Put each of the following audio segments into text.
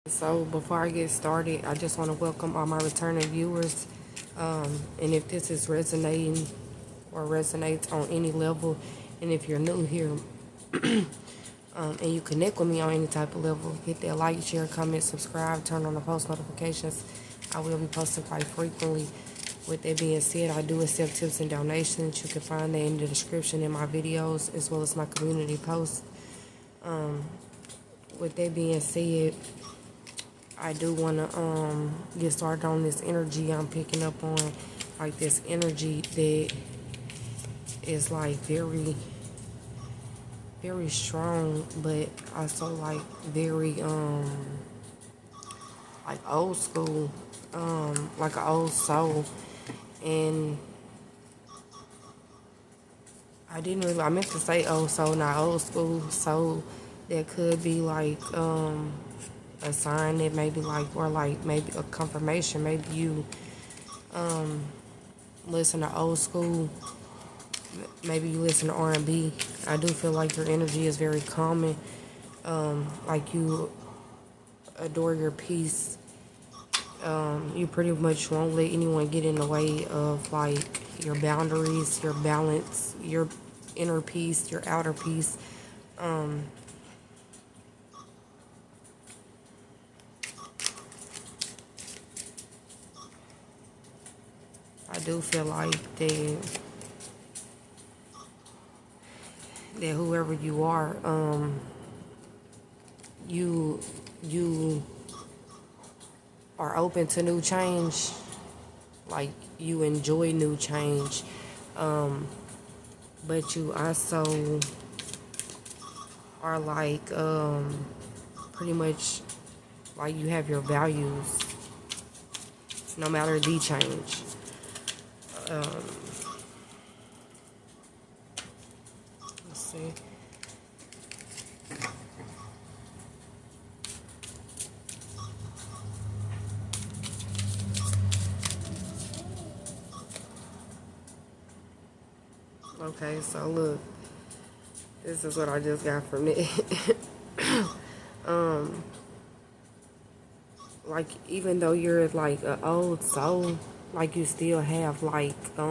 So before I get started, I just want to welcome all my returning viewers. And if this is resonating or resonates on any level, and if you're new here and you connect with me on any type of level, hit that like, share, comment, subscribe, turn on the post notifications. I will be posting quite frequently. With that being said, I do accept tips and donations. You can find that in the description in my videos as well as my community posts. With that being said, I do want to get started on this energy I'm picking up on, like this energy that is like very, very strong, but also like very like old school, like an old soul. And I meant to say old soul, not old school soul. That could be like a sign that maybe like, or like maybe a confirmation. Maybe you listen to old school. Maybe you listen to R&B. I do feel like your energy is very calming. Like you adore your peace. You pretty much won't let anyone get in the way of like your boundaries, your balance, your inner peace, your outer peace. I do feel like that whoever you are, you are open to new change. Like you enjoy new change, but you also are like pretty much like you have your values, no matter the change. Let's see. Okay, so look, this is what I just got from it. Like even though you're like an old soul, like you still have like a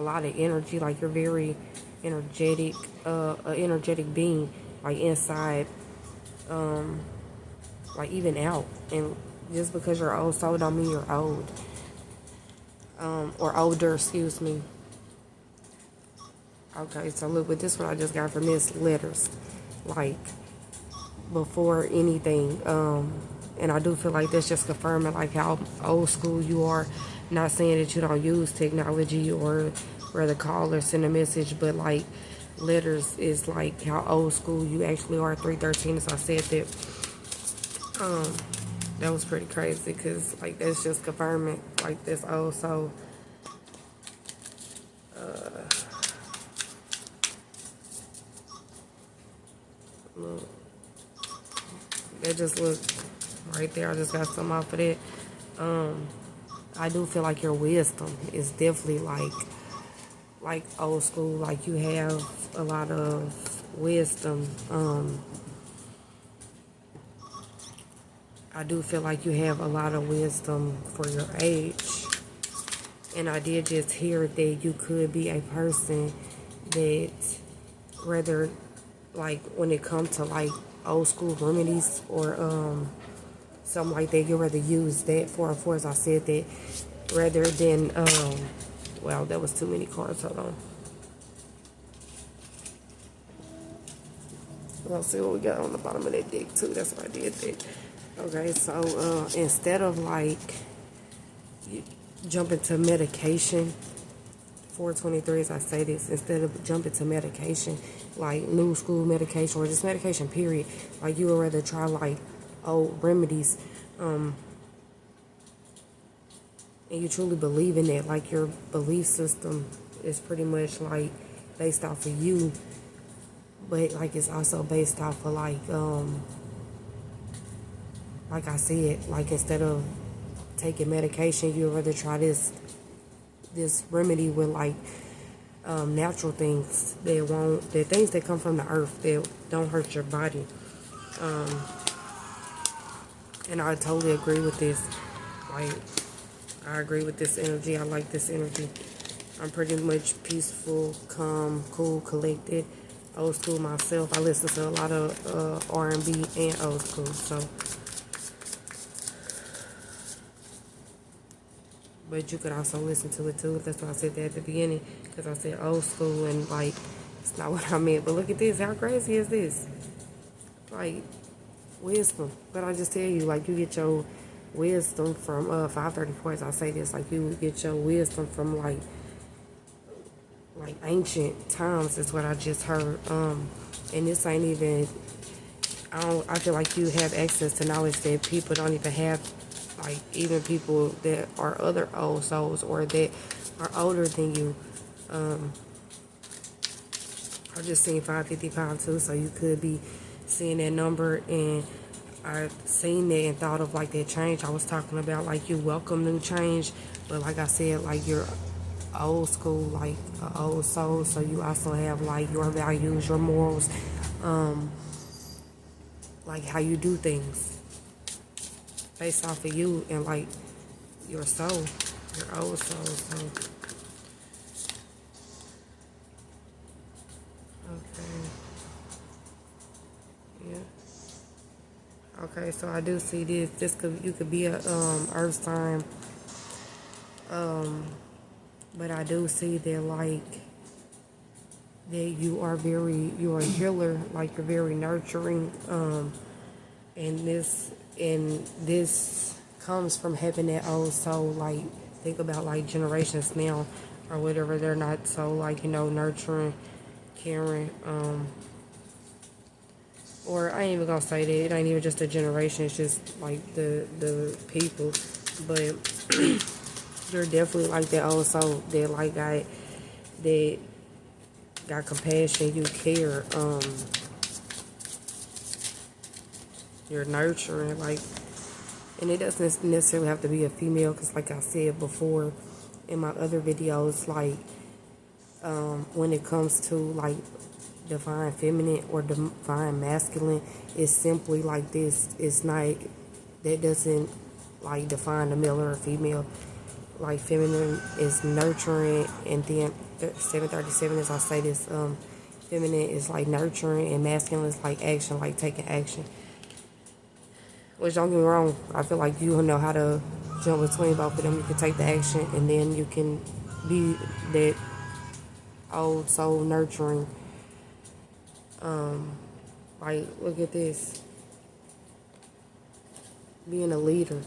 lot of energy. Like you're very energetic, an energetic being, like inside, like even out. And just because you're old soul don't mean you're old, or older, excuse me. Okay, so look, with this one I just got from this letters, like before anything. And I do feel like that's just confirming like how old school you are. Not saying that you don't use technology or rather call or send a message, but like letters is like how old school you actually are. 313, as I said that. That was pretty crazy because like that's just confirming like this old soul. Look, that just look right there. I just got some off of that. I do feel like your wisdom is definitely like old school. Like you have a lot of wisdom. I do feel like you have a lot of wisdom for your age. And I did just hear that you could be a person that rather like when it comes to like old school remedies or something like that, you rather use that for as I said that, rather than well, that was too many cards. Hold on. Let's see what we got on the bottom of that deck too. That's what I did there. Okay, so instead of like jumping to medication, 423, as I say this, instead of jumping to medication, like new school medication or just medication period, like you would rather try like old remedies, and you truly believe in it, like your belief system is pretty much like based off of you, but like it's also based off of like I said, like instead of taking medication, you would rather try this remedy with like natural things that things that come from the earth that don't hurt your body. Um, and I totally agree with this. Like, I agree with this energy. I like this energy. I'm pretty much peaceful, calm, cool, collected, old school myself. I listen to a lot of R&B and old school. So, but you could also listen to it too. That's why I said that at the beginning, because I said old school and like it's not what I meant. But look at this. How crazy is this? Like wisdom. But I just tell you, like you get your wisdom from 534. As I say this, like you get your wisdom from like ancient times is what I just heard. And this ain't even. I feel like you have access to knowledge that people don't even have. Like even people that are other old souls or that are older than you. I just seen 555 too, so you could be seeing that number, and I seen that and thought of like that change I was talking about, like you welcome new change, but like I said, like you're old school, like an old soul, so you also have like your values, your morals, like how you do things based off of you and like your soul, your old soul. So okay, yeah. Okay, so I do see this. You could be a earth sign, but I do see that like that you're a healer, like you're very nurturing, and this comes from having that old soul. Like think about like generations now or whatever, they're not so like nurturing, caring, or I ain't even gonna say that it ain't even just a generation, it's just like the people. But you're definitely like that old soul that like got compassion, you care, you're nurturing, like, and it doesn't necessarily have to be a female, because like I said before in my other videos, like when it comes to like divine feminine or divine masculine, it's simply like this. It's not, that doesn't like define the male or female. Like feminine is nurturing, and then 737, as I say this, feminine is like nurturing, and masculine is like action, like taking action. Which, don't get me wrong, I feel like you know how to jump between both of them. You can take the action, and then you can be that old soul nurturing. Like, look at this. Being a leader.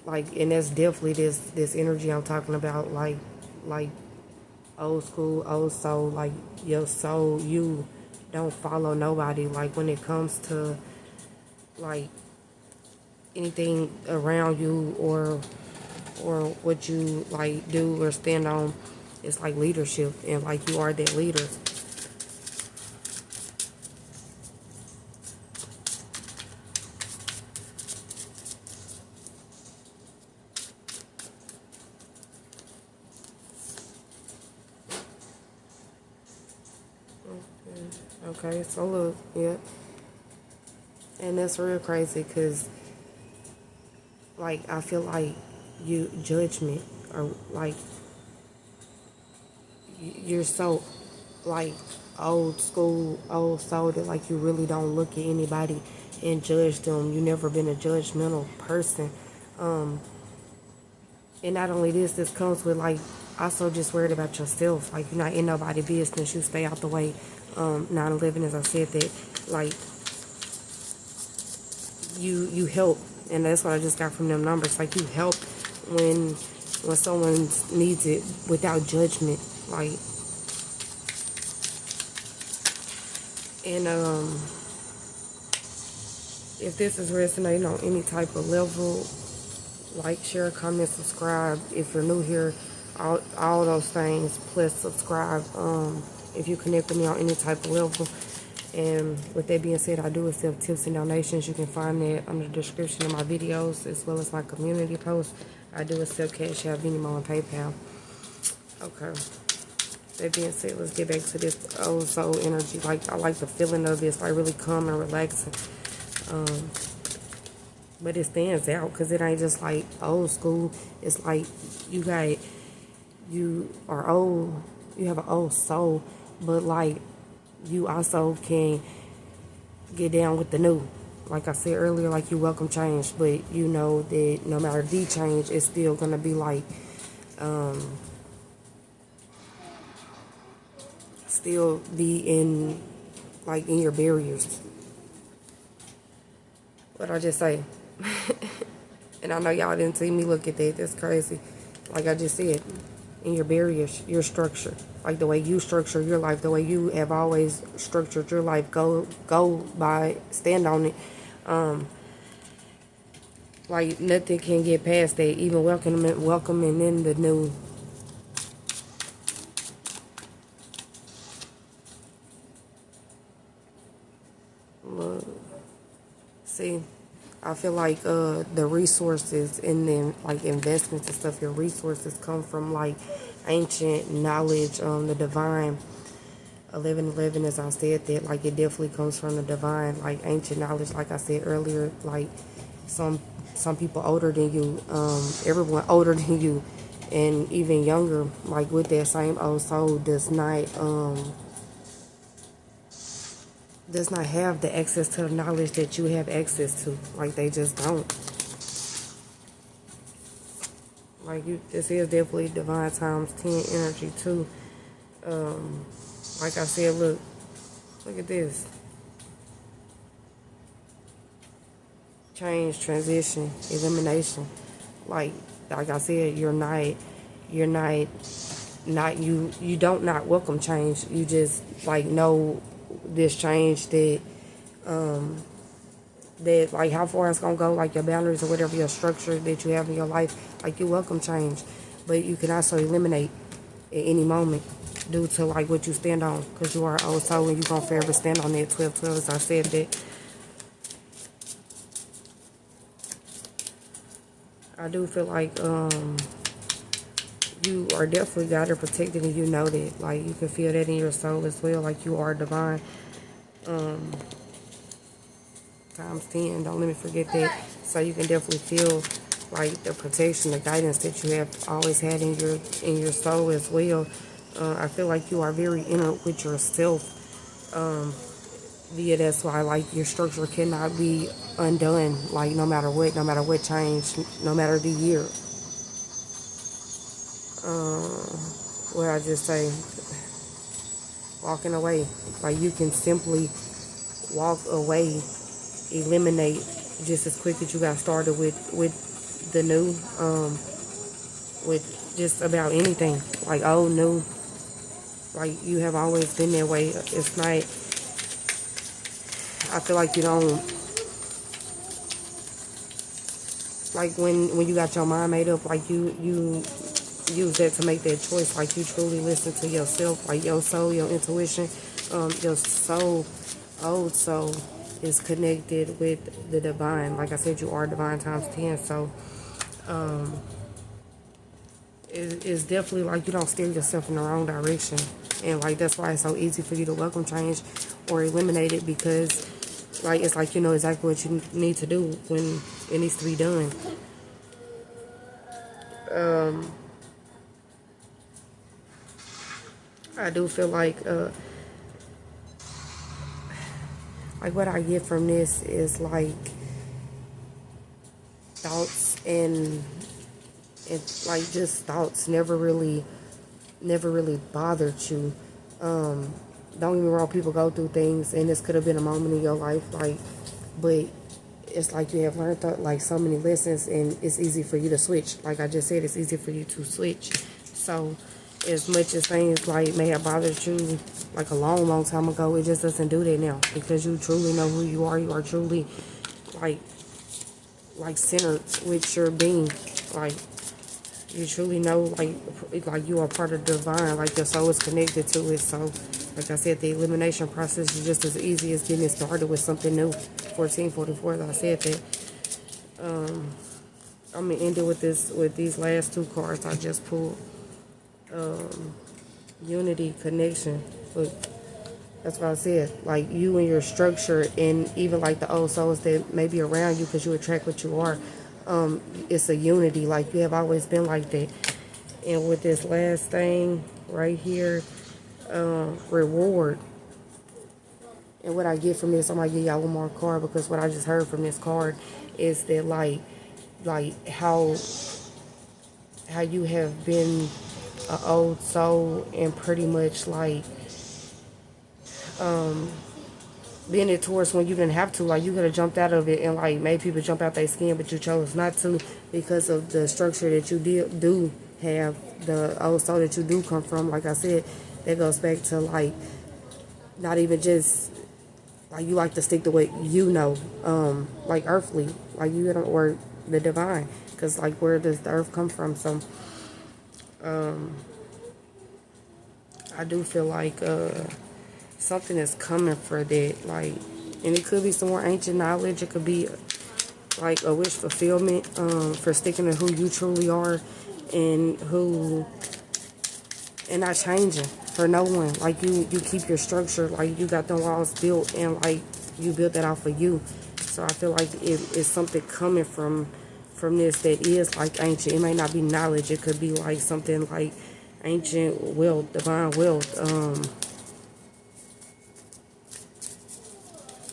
Like, and that's definitely this energy I'm talking about. Like old school, old soul. Like, your soul, you don't follow nobody. Like, when it comes to, like, anything around you or what you, like, do or stand on, it's like leadership. And, like, you are that leader. Okay, so look, yeah. And that's real crazy because, like, I feel like you judgment or like you're so like old school, old soul that like you really don't look at anybody and judge them. You never been a judgmental person. And not only this comes with like also just worried about yourself. Like you're not in nobody's business. You stay out the way. 9/11, as I said that, like you help, and that's what I just got from them numbers. Like you help when someone needs it without judgment. Like, and if this is resonating on any type of level, like, share, comment, subscribe. If you're new here, all those things, plus subscribe. If you connect with me on any type of level. And with that being said, I do accept tips and donations. You can find that under the description of my videos, as well as my community posts. I do accept Cash App, Venmo, and PayPal. Okay. That being said, let's get back to this old soul energy. Like, I like the feeling of this, like really calm and relaxing. But it stands out because it ain't just like old school. It's like you got, you are old, you have an old soul, but like you also can get down with the new. Like I said earlier, like you welcome change, but you know that no matter the change, it's still gonna be like, still be in, like in your barriers. What I just say? And I know y'all didn't see me look at that. That's crazy. Like I just said, in your barriers, your structure, like the way you structure your life, the way you have always structured your life. Go by, stand on it. Like nothing can get past that. Even welcoming in the new. Look, see, I feel like the resources and then like investments and stuff. Your resources come from like ancient knowledge, the divine. 11:11, as I said, that like it definitely comes from the divine, like ancient knowledge. Like I said earlier, like some some people older than you, everyone older than you, and even younger, like with that same old soul, does not have the access to the knowledge that you have access to. Like they just don't. Like you, this is definitely divine times 10 energy too. Like I said, look at this. Change, transition, elimination. Like I said, you're not you don't not welcome change. You just like know this change that like how far it's gonna go, like your boundaries or whatever your structure that you have in your life. Like you welcome change, but you can also eliminate at any moment due to like what you stand on, because you are old soul and you're gonna forever stand on that 12/12. As I said that. I do feel like you are definitely guided, protected, and you know that. Like you can feel that in your soul as well. Like you are divine. Times 10. Don't let me forget that. So you can definitely feel like the protection, the guidance that you have always had in your soul as well. I feel like you are very inner with yourself. Yeah, that's why like your structure cannot be undone. Like no matter what change, no matter the year. What I just say, walking away. Like you can simply walk away, eliminate just as quick as you got started with the new, with just about anything. Like old, new. Like you have always been that way. It's not. I feel like you don't like when you got your mind made up. Like you use that to make that choice. Like you truly listen to yourself, like your soul, your intuition, your soul, old soul is connected with the divine. Like I said, you are divine times 10. So it's definitely like you don't steer yourself in the wrong direction. And like that's why it's so easy for you to welcome change or eliminate it, because like it's like you know exactly what you need to do when it needs to be done. I do feel like what I get from this is like thoughts and like just thoughts never really bothered you. Don't get me wrong, people go through things and this could have been a moment in your life, like, but it's like you have learned like so many lessons and it's easy for you to switch. Like I just said, it's easy for you to switch. So as much as things like may have bothered you like a long time ago, it just doesn't do that now, because you truly know who you are. You are truly like centered with your being. Like you truly know like you are part of the divine, like your soul is connected to it. So like I said, the elimination process is just as easy as getting started with something new. 1444, as I said that. I'm gonna end it with these last two cards I just pulled. Unity, connection. Look, That's what I said. Like you and your structure, and even like the old souls that may be around you, because you attract what you are. It's a unity. Like you have always been like that. And with this last thing right here, reward. And what I get from this, I'm gonna give y'all one more card, because what I just heard from this card is that like how you have been an old soul and pretty much like being it towards when you didn't have to, like you could have jumped out of it and like made people jump out their skin, but you chose not to because of the structure that you do have, the old soul that you do come from. Like I said, that goes back to like not even just like you like to stick to what you know, like earthly, like you don't, or the divine, because like where does the earth come from? So I do feel like something is coming for that, like, and it could be some more ancient knowledge. It could be like a wish fulfillment for sticking to who you truly are, and not changing for no one. Like you keep your structure, like you got the walls built, and like you built that off of you. So I feel like it's something coming from this that is like ancient. It may not be knowledge. It could be like something like ancient wealth, divine wealth.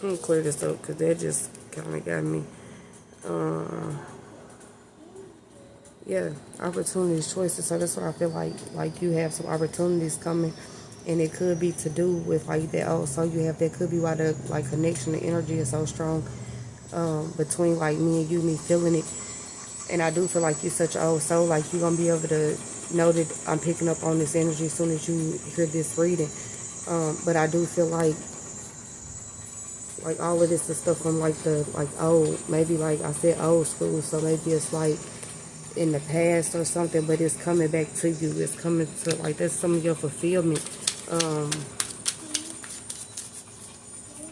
I'm gonna clear this up because that just kind of got me. Yeah, opportunities, choices. So that's why I feel like you have some opportunities coming, and it could be to do with like that. Oh, so you have that could be why the like connection, the energy is so strong between like me and you, me feeling it. And I do feel like you're such an old soul, like you're gonna be able to know that I'm picking up on this energy as soon as you hear this reading. But I do feel like all of this is stuff from like the like old, maybe like I said old school, so maybe it's like in the past or something, but it's coming back to you. It's coming to like that's some of your fulfillment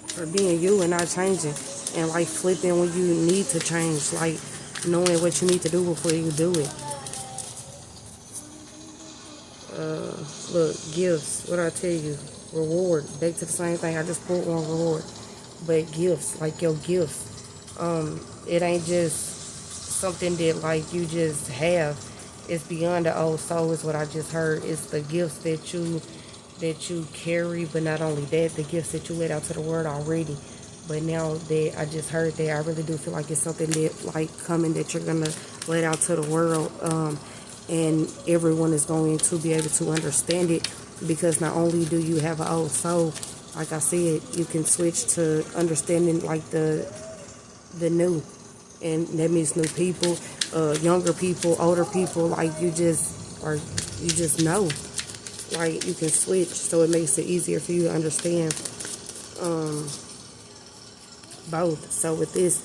for being you and not changing, and like flipping when you need to change, like knowing what you need to do before you do it. Look, gifts, what I tell you, reward, back to the same thing. I just pulled one reward, but gifts, like your gifts, it ain't just something that like you just have. It's beyond the old soul is what I just heard. It's the gifts that you carry, but not only that, the gifts that you let out to the world already. But now that I just heard that, I really do feel like it's something that like coming that you're gonna let out to the world, and everyone is going to be able to understand it, because not only do you have an old soul, like I said, you can switch to understanding like the new, and that means new people, younger people, older people. Like you just know, like you can switch, so it makes it easier for you to understand both. So with this,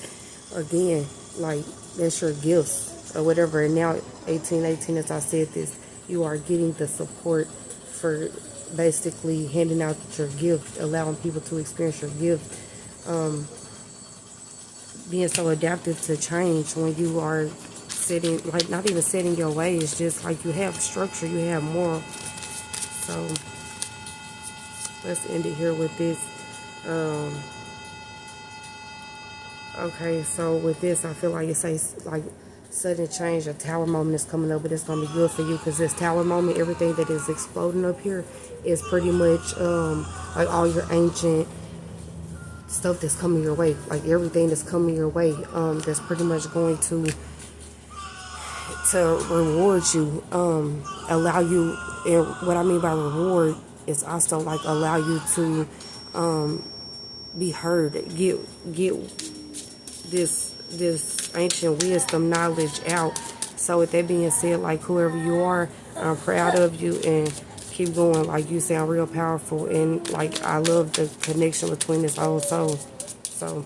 again, like that's your gifts or whatever. And now 1818, as I said this, you are getting the support for basically handing out your gift, allowing people to experience your gift, being so adaptive to change when you are setting, like not even setting your ways, just like you have structure, you have moral. So let's end it here with this. Okay, so with this, I feel like it says like sudden change, a tower moment is coming up, but it's gonna be good for you, because this tower moment, everything that is exploding up here is pretty much like all your ancient stuff that's coming your way, like everything that's coming your way, that's pretty much going to reward you, allow you. And what I mean by reward is also like allow you to be heard, get this ancient wisdom knowledge out. So with that being said, like whoever you are, I'm proud of you, and keep going. Like you sound real powerful, and like I love the connection between this old soul. So